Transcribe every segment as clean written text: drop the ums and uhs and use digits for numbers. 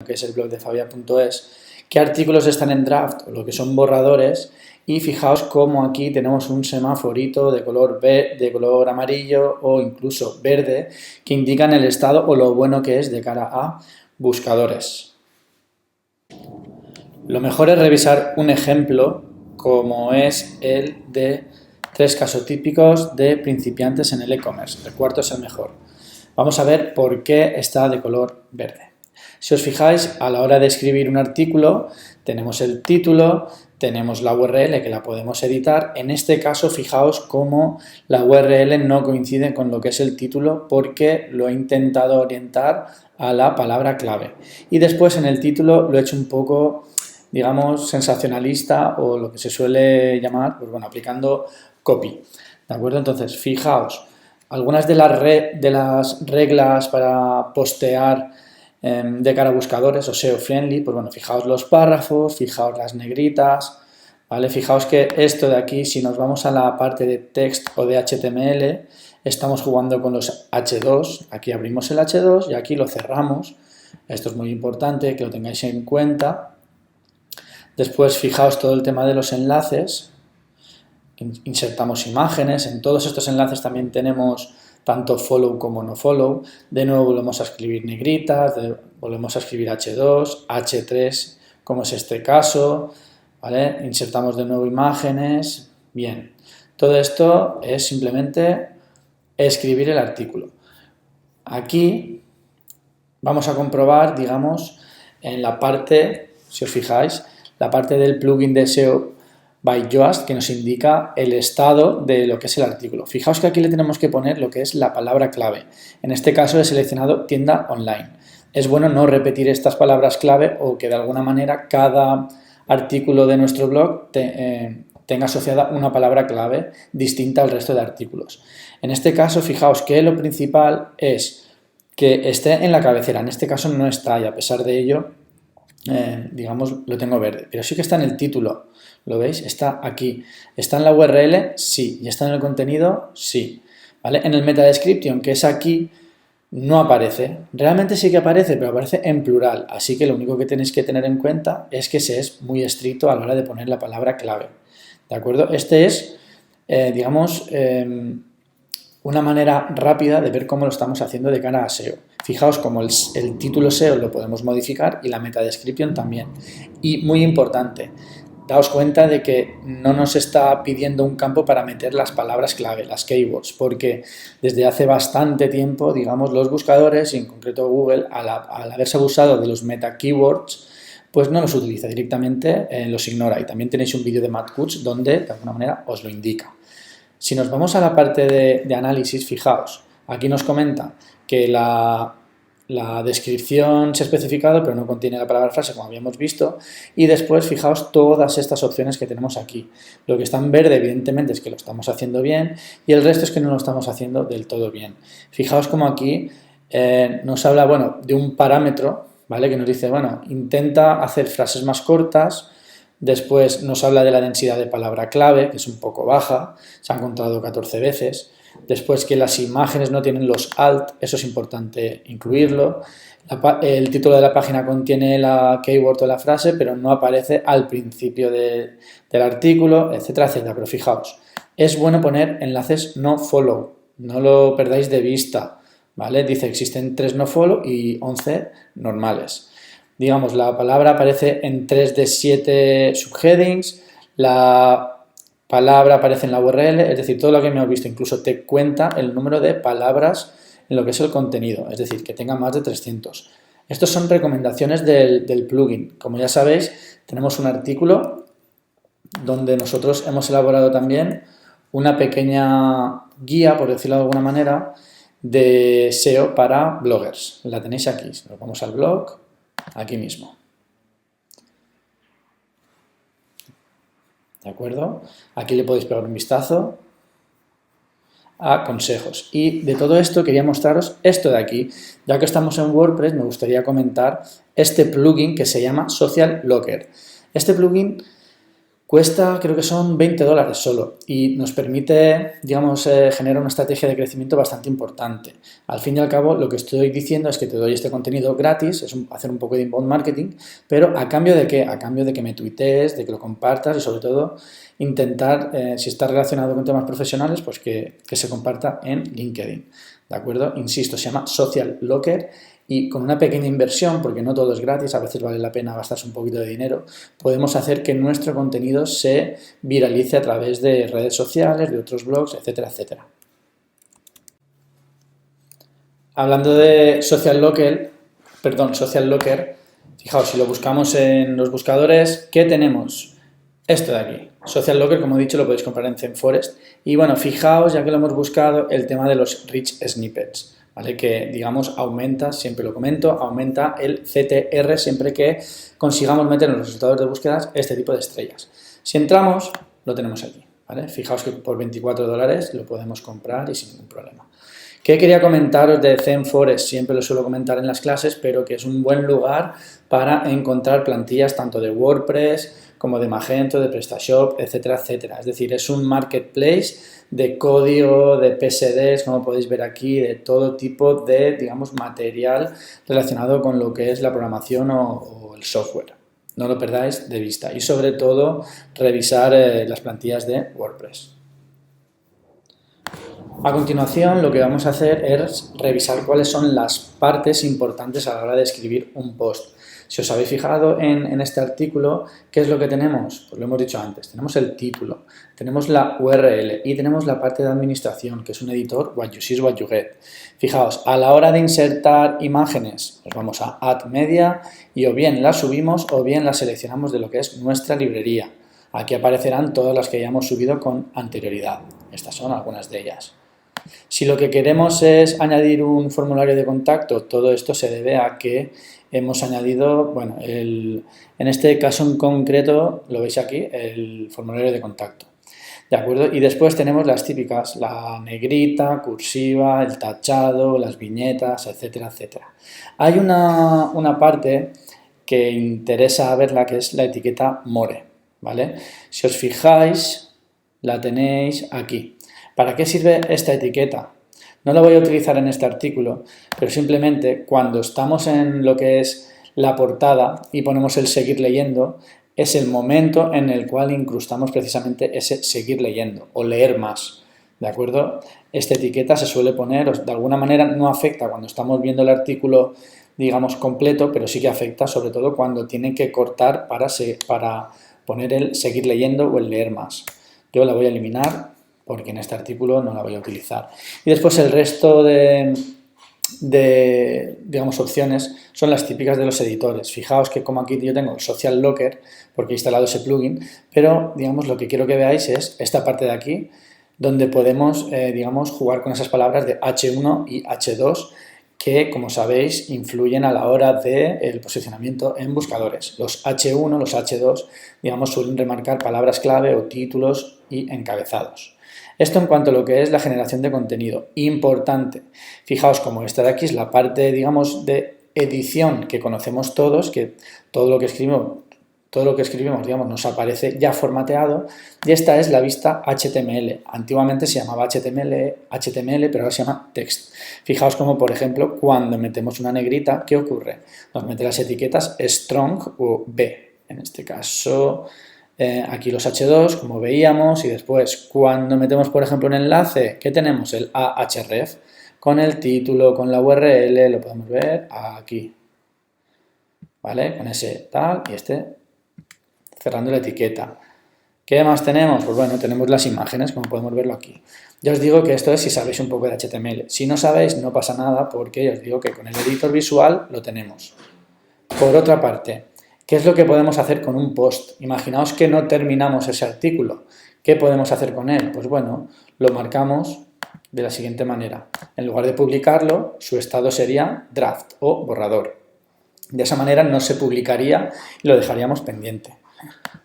que es el blog de fabia.es, qué artículos están en draft o lo que son borradores, y fijaos cómo aquí tenemos un semáforito de color amarillo o incluso verde que indican el estado o lo bueno que es de cara a buscadores. Lo mejor es revisar un ejemplo como es el de 3 casos típicos de principiantes en el e-commerce. El cuarto es el mejor. Vamos a ver por qué está de color verde. Si os fijáis, a la hora de escribir un artículo, tenemos el título, tenemos la URL que la podemos editar. En este caso, fijaos cómo la URL no coincide con lo que es el título porque lo he intentado orientar a la palabra clave. Y después en el título lo he hecho un poco, digamos, sensacionalista o lo que se suele llamar, pues bueno, aplicando copy. ¿De acuerdo? Entonces, fijaos, algunas de las reglas para postear de cara a buscadores o SEO friendly, pues bueno, fijaos los párrafos, fijaos las negritas, ¿vale? Fijaos que esto de aquí, si nos vamos a la parte de text o de HTML, estamos jugando con los H2, aquí abrimos el H2 y aquí lo cerramos, esto es muy importante que lo tengáis en cuenta. Después fijaos todo el tema de los enlaces, insertamos imágenes, en todos estos enlaces también tenemos tanto follow como no follow, de nuevo volvemos a escribir negritas, volvemos a escribir H2, H3, como es este caso, ¿vale? Insertamos de nuevo imágenes, bien. Todo esto es simplemente escribir el artículo. Aquí vamos a comprobar, digamos, en la parte, si os fijáis, la parte del plugin de SEO by Yoast que nos indica el estado de lo que es el artículo. Fijaos que aquí le tenemos que poner lo que es la palabra clave. En este caso he seleccionado tienda online. Es bueno no repetir estas palabras clave o que de alguna manera cada artículo de nuestro blog tenga asociada una palabra clave distinta al resto de artículos. En este caso, fijaos que lo principal es que esté en la cabecera. En este caso no está y a pesar de ello, digamos, lo tengo verde. Pero sí que está en el título. ¿Lo veis? Está aquí. ¿Está en la URL? Sí. ¿Y está en el contenido? Sí. ¿Vale? En el meta description, que es aquí, no aparece. Realmente sí que aparece, pero aparece en plural. Así que lo único que tenéis que tener en cuenta es que se es muy estricto a la hora de poner la palabra clave. ¿De acuerdo? Este es, digamos, una manera rápida de ver cómo lo estamos haciendo de cara a SEO. Fijaos como el título SEO lo podemos modificar y la meta description también. Y muy importante, daos cuenta de que no nos está pidiendo un campo para meter las palabras clave, las keywords, porque desde hace bastante tiempo, digamos, los buscadores, y en concreto Google, al haberse abusado de los meta keywords, pues no los utiliza directamente, los ignora. Y también tenéis un vídeo de Matt Cutts donde, de alguna manera, os lo indica. Si nos vamos a la parte de análisis, fijaos, aquí nos comenta que la descripción se ha especificado, pero no contiene la palabra frase, como habíamos visto, y después fijaos todas estas opciones que tenemos aquí. Lo que está en verde, evidentemente, es que lo estamos haciendo bien, y el resto es que no lo estamos haciendo del todo bien. Fijaos como aquí nos habla, bueno, de un parámetro, ¿vale? Que nos dice, bueno, intenta hacer frases más cortas. Después nos habla de la densidad de palabra clave, que es un poco baja, se han contado 14 veces. Después que las imágenes no tienen los alt, eso es importante incluirlo. El título de la página contiene la keyword o la frase, pero no aparece al principio del artículo, etcétera, etcétera. Pero fijaos, es bueno poner enlaces no follow, no lo perdáis de vista, ¿vale? Dice existen 3 no follow y 11 normales. Digamos, la palabra aparece en 3 de 7 subheadings, la palabra aparece en la URL, es decir, todo lo que hemos visto, incluso te cuenta el número de palabras en lo que es el contenido, es decir, que tenga más de 300. Estos son recomendaciones del plugin. Como ya sabéis, tenemos un artículo donde nosotros hemos elaborado también una pequeña guía, por decirlo de alguna manera, de SEO para bloggers. La tenéis aquí. Nos vamos al blog, aquí mismo. ¿De acuerdo? Aquí le podéis pegar un vistazo a consejos. Y de todo esto quería mostraros esto de aquí. Ya que estamos en WordPress, me gustaría comentar este plugin que se llama Social Locker. Este plugin Cuesta, creo que son $20 solo y nos permite, digamos, generar una estrategia de crecimiento bastante importante. Al fin y al cabo, lo que estoy diciendo es que te doy este contenido gratis, es hacer un poco de inbound marketing, pero ¿a cambio de qué? A cambio de que me tuitees, de que lo compartas y sobre todo intentar, si está relacionado con temas profesionales, pues que se comparta en LinkedIn. ¿De acuerdo? Insisto, se llama Social Locker y con una pequeña inversión, porque no todo es gratis, a veces vale la pena gastarse un poquito de dinero, podemos hacer que nuestro contenido se viralice a través de redes sociales, de otros blogs, etcétera, etcétera. Hablando de Social Locker, fijaos, si lo buscamos en los buscadores, ¿qué tenemos? Esto de aquí. Social Locker, como he dicho, lo podéis comprar en ThemeForest. Y bueno, fijaos, ya que lo hemos buscado, el tema de los Rich Snippets, ¿vale? Que, digamos, aumenta, siempre lo comento, aumenta el CTR siempre que consigamos meter en los resultados de búsquedas este tipo de estrellas. Si entramos, lo tenemos aquí, ¿vale? Fijaos que por $24 lo podemos comprar y sin ningún problema. ¿Qué quería comentaros de ThemeForest? Siempre lo suelo comentar en las clases, pero que es un buen lugar para encontrar plantillas tanto de WordPress como de Magento, de PrestaShop, etcétera, etcétera. Es decir, es un marketplace de código, de PSDs, como podéis ver aquí, de todo tipo de, digamos, material relacionado con lo que es la programación o el software. No lo perdáis de vista y sobre todo revisar las plantillas de WordPress. A continuación, lo que vamos a hacer es revisar cuáles son las partes importantes a la hora de escribir un post. Si os habéis fijado en este artículo, ¿qué es lo que tenemos? Pues lo hemos dicho antes, tenemos el título, tenemos la URL y tenemos la parte de administración, que es un editor What You See is What You Get. Fijaos, a la hora de insertar imágenes, nos vamos a Add Media y o bien las subimos o bien las seleccionamos de lo que es nuestra librería. Aquí aparecerán todas las que hayamos subido con anterioridad. Estas son algunas de ellas. Si lo que queremos es añadir un formulario de contacto, todo esto se debe a que hemos añadido, bueno, en este caso en concreto, lo veis aquí, el formulario de contacto. ¿De acuerdo? Y después tenemos las típicas, la negrita, cursiva, el tachado, las viñetas, etcétera, etcétera. Hay una parte que interesa verla, que es la etiqueta More, ¿vale? Si os fijáis, la tenéis aquí. ¿Para qué sirve esta etiqueta? No la voy a utilizar en este artículo, pero simplemente cuando estamos en lo que es la portada y ponemos el seguir leyendo, es el momento en el cual incrustamos precisamente ese seguir leyendo o leer más, ¿de acuerdo? Esta etiqueta se suele poner, de alguna manera no afecta cuando estamos viendo el artículo, digamos, completo, pero sí que afecta sobre todo cuando tienen que cortar para poner el seguir leyendo o el leer más. Yo la voy a eliminar porque en este artículo no la voy a utilizar. Y después el resto de digamos, opciones son las típicas de los editores. Fijaos que como aquí yo tengo el Social Locker, porque he instalado ese plugin, pero, digamos, lo que quiero que veáis es esta parte de aquí, donde podemos, digamos, jugar con esas palabras de H1 y H2, que, como sabéis, influyen a la hora del posicionamiento en buscadores. Los H1, los H2, digamos, suelen remarcar palabras clave o títulos y encabezados. Esto en cuanto a lo que es la generación de contenido. Importante. Fijaos como esta de aquí es la parte, digamos, de edición que conocemos todos, que todo lo que escribimos, digamos, nos aparece ya formateado, y esta es la vista HTML. Antiguamente se llamaba HTML, pero ahora se llama text. Fijaos como, por ejemplo, cuando metemos una negrita, ¿qué ocurre? Nos mete las etiquetas strong o B. En este caso, aquí los H2, como veíamos, y después cuando metemos, por ejemplo, un enlace, ¿qué tenemos? El Ahref, con el título, con la URL, lo podemos ver aquí, ¿vale? Con ese tal y este cerrando la etiqueta. ¿Qué más tenemos? Pues bueno, tenemos las imágenes, como podemos verlo aquí. Ya os digo que esto es si sabéis un poco de HTML. Si no sabéis, no pasa nada, porque ya os digo que con el editor visual lo tenemos. Por otra parte, ¿qué es lo que podemos hacer con un post? Imaginaos que no terminamos ese artículo. ¿Qué podemos hacer con él? Pues bueno, lo marcamos de la siguiente manera. En lugar de publicarlo, su estado sería draft o borrador. De esa manera no se publicaría y lo dejaríamos pendiente.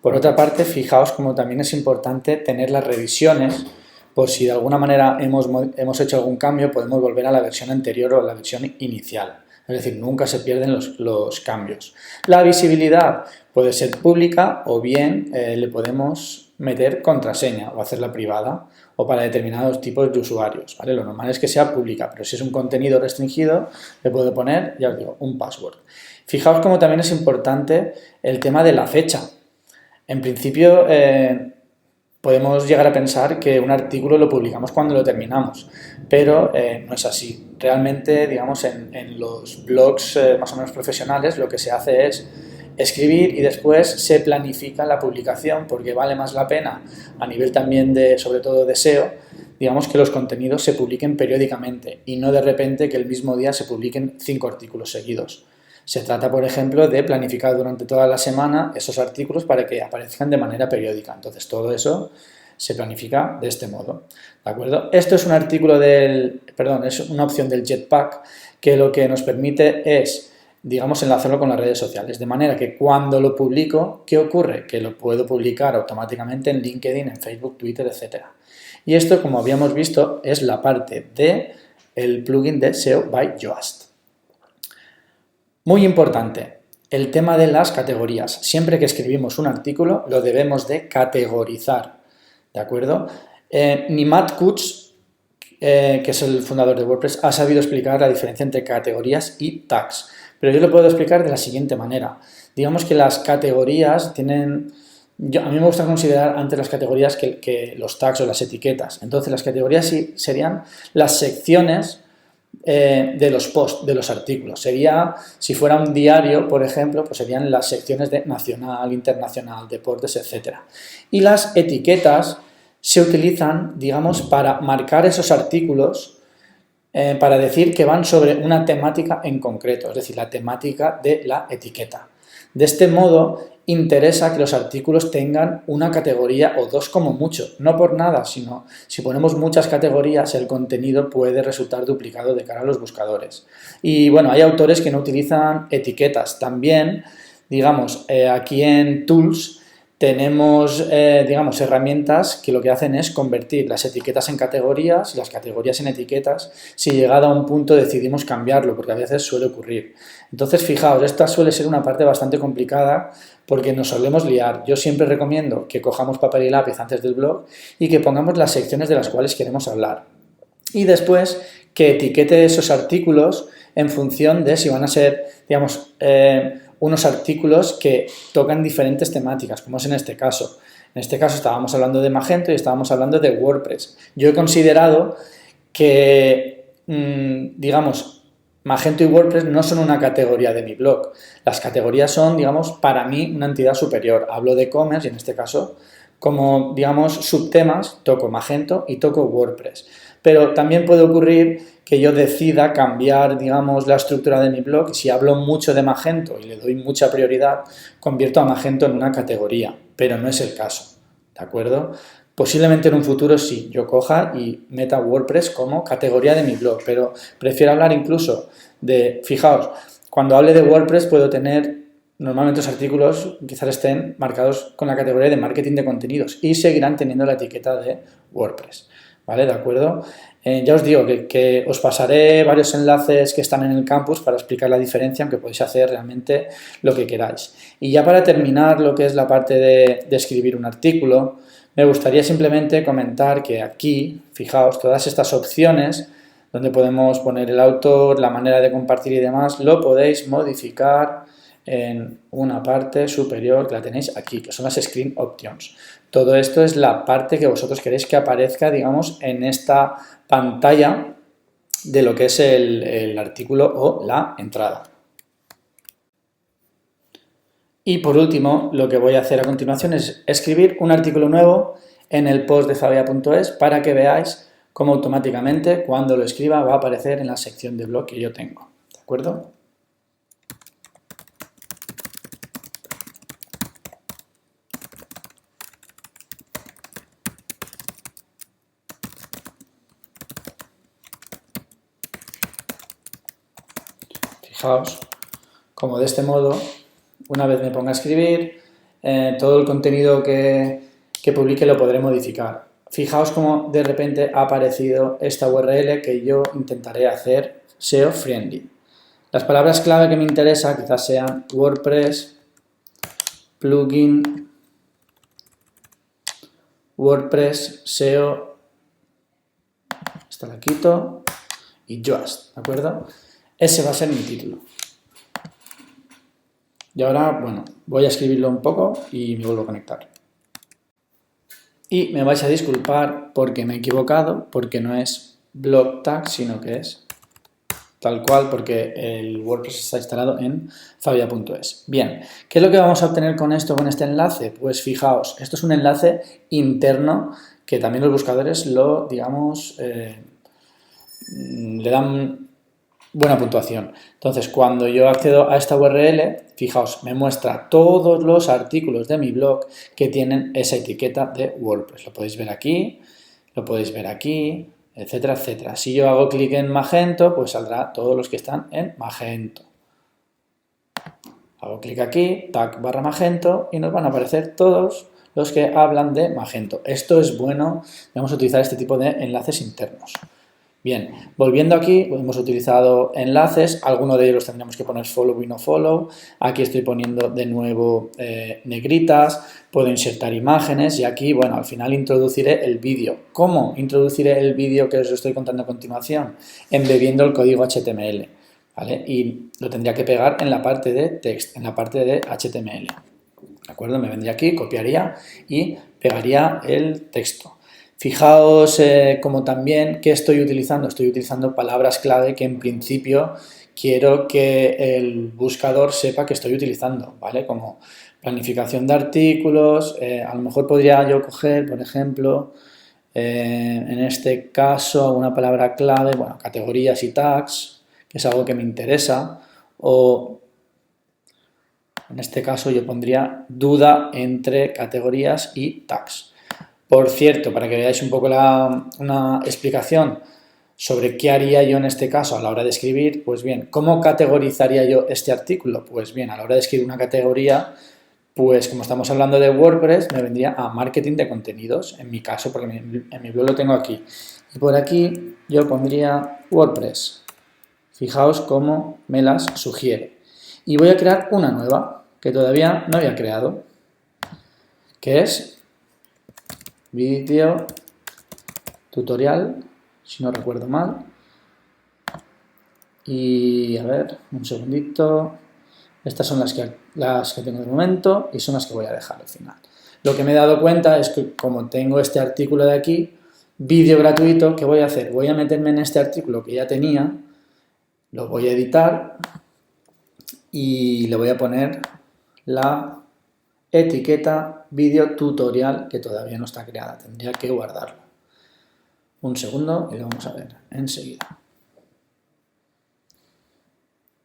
Por otra parte, fijaos como también es importante tener las revisiones, por si de alguna manera hemos hecho algún cambio, podemos volver a la versión anterior o a la versión inicial. Es decir, nunca se pierden los cambios. La visibilidad puede ser pública o bien le podemos meter contraseña o hacerla privada o para determinados tipos de usuarios, ¿vale? Lo normal es que sea pública, pero si es un contenido restringido le puedo poner, ya os digo, un password. Fijaos cómo también es importante el tema de la fecha. En principio podemos llegar a pensar que un artículo lo publicamos cuando lo terminamos, pero no es así. Realmente, digamos, en los blogs más o menos profesionales lo que se hace es escribir y después se planifica la publicación porque vale más la pena a nivel también de, sobre todo de SEO, digamos que los contenidos se publiquen periódicamente y no de repente que el mismo día se publiquen 5 artículos seguidos. Se trata, por ejemplo, de planificar durante toda la semana esos artículos para que aparezcan de manera periódica. Entonces, todo eso se planifica de este modo, ¿de acuerdo? Esto es un artículo es una opción del Jetpack que lo que nos permite es, digamos, enlazarlo con las redes sociales, de manera que cuando lo publico, ¿qué ocurre? Que lo puedo publicar automáticamente en LinkedIn, en Facebook, Twitter, etc. Y esto, como habíamos visto, es la parte del plugin de SEO by Yoast. Muy importante, el tema de las categorías. Siempre que escribimos un artículo lo debemos de categorizar, ¿de acuerdo? Ni Matt Cutts, que es el fundador de WordPress, ha sabido explicar la diferencia entre categorías y tags, pero yo lo puedo explicar de la siguiente manera. Digamos que las categorías tienen... a mí me gusta considerar antes las categorías que los tags o las etiquetas. Entonces las categorías sí serían las secciones de los posts, de los artículos. Sería, si fuera un diario, por ejemplo, pues serían las secciones de nacional, internacional, deportes, etc. Y las etiquetas se utilizan, digamos, para marcar esos artículos, para decir que van sobre una temática en concreto, es decir, la temática de la etiqueta. De este modo, interesa que los artículos tengan una categoría o dos como mucho, no por nada, sino si ponemos muchas categorías el contenido puede resultar duplicado de cara a los buscadores. Y bueno, hay autores que no utilizan etiquetas. También, digamos, aquí en Tools tenemos, digamos, herramientas que lo que hacen es convertir las etiquetas en categorías y las categorías en etiquetas si llegado a un punto decidimos cambiarlo, porque a veces suele ocurrir. Entonces, fijaos, esta suele ser una parte bastante complicada porque nos solemos liar. Yo siempre recomiendo que cojamos papel y lápiz antes del blog y que pongamos las secciones de las cuales queremos hablar. Y después que etiquete esos artículos en función de si van a ser, digamos, unos artículos que tocan diferentes temáticas, como es en este caso. En este caso estábamos hablando de Magento y estábamos hablando de WordPress. Yo he considerado que, digamos, Magento y WordPress no son una categoría de mi blog. Las categorías son, digamos, para mí una entidad superior. Hablo de e-commerce y en este caso, como, digamos, subtemas, toco Magento y toco WordPress. Pero también puede ocurrir que yo decida cambiar, digamos, la estructura de mi blog y si hablo mucho de Magento y le doy mucha prioridad, convierto a Magento en una categoría, pero no es el caso, ¿de acuerdo? Posiblemente en un futuro sí, yo coja y meta WordPress como categoría de mi blog, pero prefiero hablar incluso de, fijaos, cuando hable de WordPress puedo tener, normalmente los artículos quizás estén marcados con la categoría de marketing de contenidos y seguirán teniendo la etiqueta de WordPress, ¿vale? ¿De acuerdo? Ya os digo que os pasaré varios enlaces que están en el campus para explicar la diferencia, aunque podéis hacer realmente lo que queráis. Y ya para terminar lo que es la parte de escribir un artículo, me gustaría simplemente comentar que aquí, fijaos, todas estas opciones donde podemos poner el autor, la manera de compartir y demás, lo podéis modificar en una parte superior que la tenéis aquí, que son las Screen Options. Todo esto es la parte que vosotros queréis que aparezca, digamos, en esta pantalla de lo que es el artículo o la entrada. Y por último, lo que voy a hacer a continuación es escribir un artículo nuevo en el post de fabia.es para que veáis cómo automáticamente cuando lo escriba va a aparecer en la sección de blog que yo tengo. ¿De acuerdo? Fijaos, como de este modo, una vez me ponga a escribir, todo el contenido que publique lo podré modificar. Fijaos cómo de repente ha aparecido esta URL que yo intentaré hacer SEO friendly. Las palabras clave que me interesa quizás sean WordPress, plugin, WordPress, SEO, esta la quito, y Yoast, ¿de acuerdo? Ese va a ser mi título. Y ahora, bueno, voy a escribirlo un poco y me vuelvo a conectar. Y me vais a disculpar porque me he equivocado, porque no es blog tag, sino que es tal cual, porque el WordPress está instalado en fabia.es. Bien, ¿qué es lo que vamos a obtener con esto, con este enlace? Pues fijaos, esto es un enlace interno que también los buscadores lo, digamos, le dan buena puntuación. Entonces, cuando yo accedo a esta URL, fijaos, me muestra todos los artículos de mi blog que tienen esa etiqueta de WordPress. Lo podéis ver aquí, etcétera, etcétera. Si yo hago clic en Magento, pues saldrá todos los que están en Magento. Hago clic aquí, tag barra Magento, y nos van a aparecer todos los que hablan de Magento. Esto es bueno, vamos a utilizar este tipo de enlaces internos. Bien, volviendo aquí, hemos utilizado enlaces, algunos de ellos tendríamos que poner follow y no follow. Aquí estoy poniendo de nuevo negritas, puedo insertar imágenes y aquí, bueno, al final introduciré el vídeo. ¿Cómo introduciré el vídeo que os estoy contando a continuación? Embebiendo el código HTML, ¿vale? Y lo tendría que pegar en la parte de text, en la parte de HTML. ¿De acuerdo? Me vendría aquí, copiaría y pegaría el texto. Fijaos como también, ¿qué estoy utilizando? Estoy utilizando palabras clave que en principio quiero que el buscador sepa que estoy utilizando, ¿vale? Como planificación de artículos, a lo mejor podría yo coger, por ejemplo, en este caso, una palabra clave, bueno, categorías y tags, que es algo que me interesa, o en este caso yo pondría duda entre categorías y tags. Por cierto, para que veáis un poco una explicación sobre qué haría yo en este caso a la hora de escribir, pues bien, ¿cómo categorizaría yo este artículo? Pues bien, a la hora de escribir una categoría, pues como estamos hablando de WordPress, me vendría a marketing de contenidos, en mi caso, porque en mi blog lo tengo aquí. Y por aquí yo pondría WordPress. Fijaos cómo me las sugiere. Y voy a crear una nueva, que todavía no había creado, que es vídeo tutorial, si no recuerdo mal. Y a ver, un segundito. Estas son las que tengo de momento y son las que voy a dejar al final. Lo que me he dado cuenta es que como tengo este artículo de aquí, vídeo gratuito, ¿qué voy a hacer? Voy a meterme en este artículo que ya tenía, lo voy a editar y le voy a poner la etiqueta vídeo tutorial que todavía no está creada. Tendría que guardarlo. Un segundo y lo vamos a ver enseguida.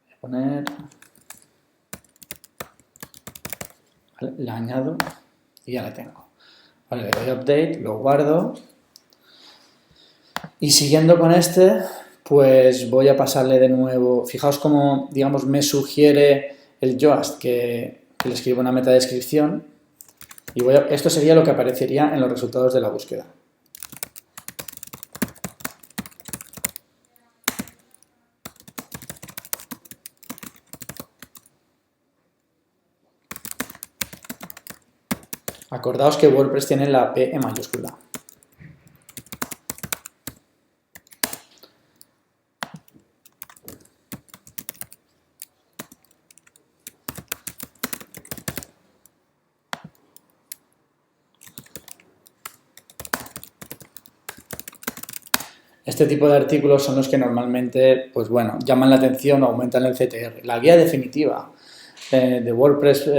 Voy a poner... ¿Vale? La añado y ya la tengo. Vale, le doy update, lo guardo. Y siguiendo con este, pues voy a pasarle de nuevo. Fijaos cómo, digamos, me sugiere el Yoast que le escribo una metadescripción. Y esto sería lo que aparecería en los resultados de la búsqueda. Acordaos que WordPress tiene la P en mayúscula. Este tipo de artículos son los que normalmente, pues bueno, llaman la atención o aumentan el CTR. La guía definitiva de WordPress,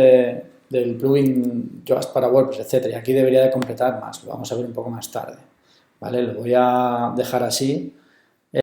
del plugin Yoast para WordPress, etc. Y aquí debería de completar más, lo vamos a ver un poco más tarde. ¿Vale? Lo voy a dejar así